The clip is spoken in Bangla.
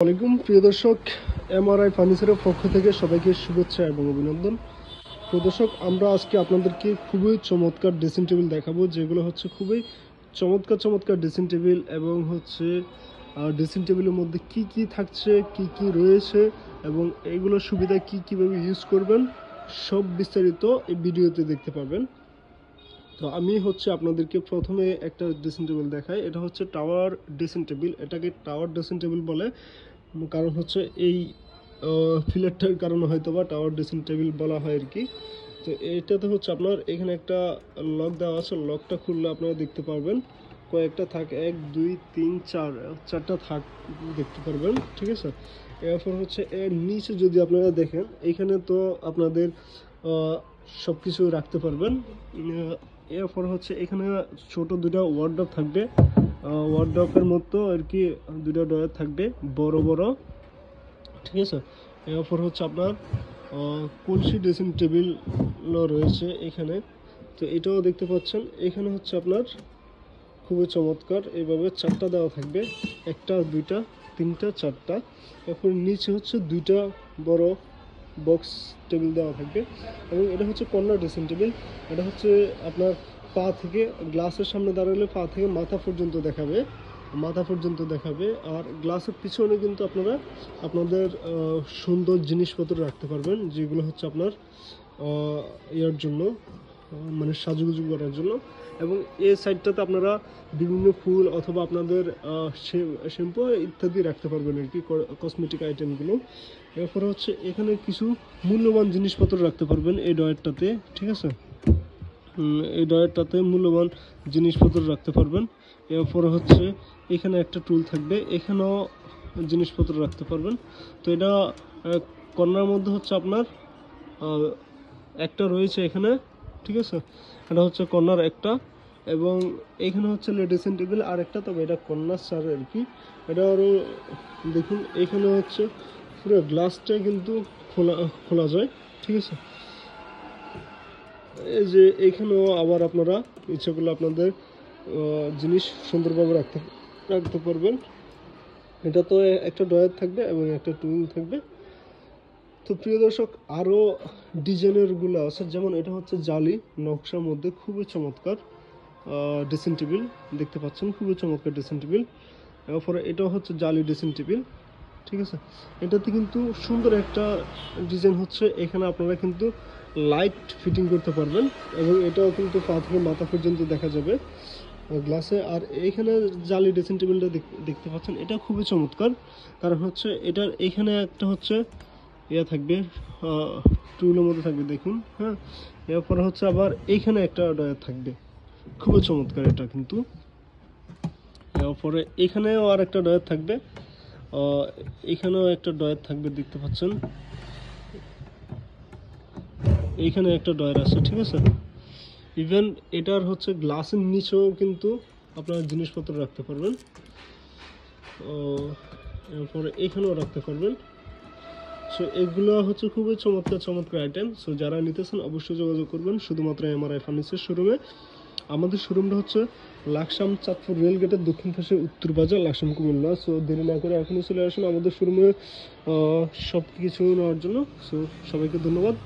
ওয়ালাইকুম প্রিয় দর্শক, এমআরআই ফার্নিচারের পক্ষ থেকে সবাইকে শুভেচ্ছা এবং অভিনন্দন। প্রিয় দর্শক, আমরা আজকে আপনাদেরকে খুবই চমৎকার ড্রেসিং টেবিল দেখাবো, যেগুলো হচ্ছে খুবই চমৎকার চমৎকার ড্রেসিং টেবিল এবং হচ্ছে ড্রেসিং টেবিলের মধ্যে কি কি থাকছে, কি কি রয়েছে এবং এইগুলোর সুবিধা কীভাবে ইউজ করবেন, সব বিস্তারিত এই ভিডিওতে দেখতে পাবেন। তো আমি হচ্ছে আপনাদেরকে প্রথমে একটা ড্রেসিং টেবিল দেখাই। এটা হচ্ছে টাওয়ার ড্রেসিং টেবিল। এটাকে টাওয়ার ড্রেসিং টেবিল বলে, কারণ হচ্ছে এই ফিলেটটার কারণে হয়তো বা টাওয়ার ড্রেসিং টেবিল বলা হয় আর কি। তো এটাতে হচ্ছে আপনার এখানে একটা লক দেওয়া আছে। লকটা খুললে আপনারা দেখতে পারবেন কয়েকটা থাক, 1 2 3 4 চারটা থাক দেখতে পারবেন, ঠিক আছে। এরপর হচ্ছে এর নিচে যদি আপনারা দেখেন, এইখানে তো আপনাদের সব কিছু রাখতে পারবেন। এরপর হচ্ছে এখানে ছোট দুটা ওয়ার্ডরোব থাকবে, ওয়ার্ডরোবের মতো আর কি, দুটো ডয়ার থাকবে বড় বড়, ঠিক আছে। এরপর হচ্ছে আপনার কলসি ড্রেসিং টেবিলও রয়েছে এখানে। তো এটাও দেখতে পাচ্ছেন। এখানে হচ্ছে আপনার খুবই চমৎকার এইভাবে চারটা দেওয়া থাকবে, একটা দুইটা তিনটা চারটা। এরপর নিচে হচ্ছে দুইটা বড় বক্স টেবিল দেওয়া থাকবে এবং এটা হচ্ছে কর্নার ড্রেসিং টেবিল। এটা হচ্ছে আপনার পা থেকে, গ্লাসের সামনে দাঁড়ালে পা থেকে মাথা পর্যন্ত দেখাবে। আর গ্লাসের পিছনে কিন্তু আপনারা আপনাদের সুন্দর জিনিসপত্র রাখতে পারবেন, যেগুলো হচ্ছে আপনার ইয়ার জন্য, মানে সাজুগুজু করার জন্য। এবং এই সাইডটাতে আপনারা বিভিন্ন ফুল অথবা আপনাদের শ্যাম্পু ইত্যাদি রাখতে পারবেন আর কি, কসমেটিক আইটেমগুলো। এরপরে হচ্ছে এখানে কিছু মূল্যবান জিনিসপত্র রাখতে পারবেন এই ডয়ারটাতে, ঠিক আছে। এই ডয়ারটাতে মূল্যবান জিনিসপত্র রাখতে পারবেন। এরপরে হচ্ছে এখানে একটা টুল থাকবে, এখানেও জিনিসপত্র রাখতে পারবেন। তো এটা কর্নার মধ্যে হচ্ছে আপনার একটা রয়েছে এখানে, ঠিক আছে। এটা হচ্ছে কর্নার একটা, এবং এখানে হচ্ছে ড্রেসিং টেবিল আর একটা, তবে এটা কর্নার সার আর কি। এটা আরও দেখুন, এখানে হচ্ছে পুরো গ্লাসটা কিন্তু খোলা যায়, ঠিক আছে। এই যে এখানেও আবার আপনারা ইচ্ছা করলে আপনাদের জিনিস সুন্দরভাবে রাখতে পারবেন। এটা তো একটা ডয়ার থাকবে এবং একটা টুল থাকবে। তো প্রিয় দর্শক, আরও ডিজাইনেরগুলো আছে, যেমন এটা হচ্ছে জালি নকশার মধ্যে খুবই চমৎকার ড্রেসিং টেবিল দেখতে পাচ্ছেন, খুবই চমৎকার ড্রেসিং টেবিল। এরপরে এটাও হচ্ছে জালি ড্রেসিং টেবিল, ঠিক আছে। এটাতে কিন্তু সুন্দর একটা ডিজাইন হচ্ছে, এখানে আপনারা কিন্তু লাইট ফিটিং করতে পারবেন এবং এটাও কিন্তু পা থেকে মাথা পর্যন্ত দেখা যাবে গ্লাসে। আর এইখানে জালি ড্রেসিং টেবিলটা দেখতে পাচ্ছেন, এটা খুবই চমৎকার, কারণ হচ্ছে এটার এখানে একটা হচ্ছে ইয়ে থাকবে, টুলের মধ্যে থাকবে দেখুন, হ্যাঁ। এরপরে হচ্ছে আবার এইখানে একটা ডয়ার থাকবে, খুবই চমৎকার এটা কিন্তু। এরপরে এখানেও আর একটা ডয়ার থাকবে, এখানেও একটা ডয়ার থাকবে দেখতে পাচ্ছেন, এইখানে একটা ডয়ার আছে, ঠিক আছে। ইভেন এটার হচ্ছে গ্লাসের নিচেও কিন্তু আপনার জিনিসপত্র রাখতে পারবেন, এরপরে এখানেও রাখতে পারবেন। সো এগুলো হচ্ছে খুবই চমৎকার চমৎকার আইটেম। সো যারা নিতেছেন অবশ্যই যোগাযোগ করবেন শুধুমাত্র এমআরআই ফার্নিচার শোরুমে। আমাদের শোরুমটা হচ্ছে লাকসাম চাঁদপুর রেলগেটের দক্ষিণ পাশে উত্তর বাজার, লাকসাম কুমিল্লা। সো দেরি না করে এখনই চলে আসুন আমাদের শোরুমে সব কিছু নেওয়ার জন্য। সো সবাইকে ধন্যবাদ।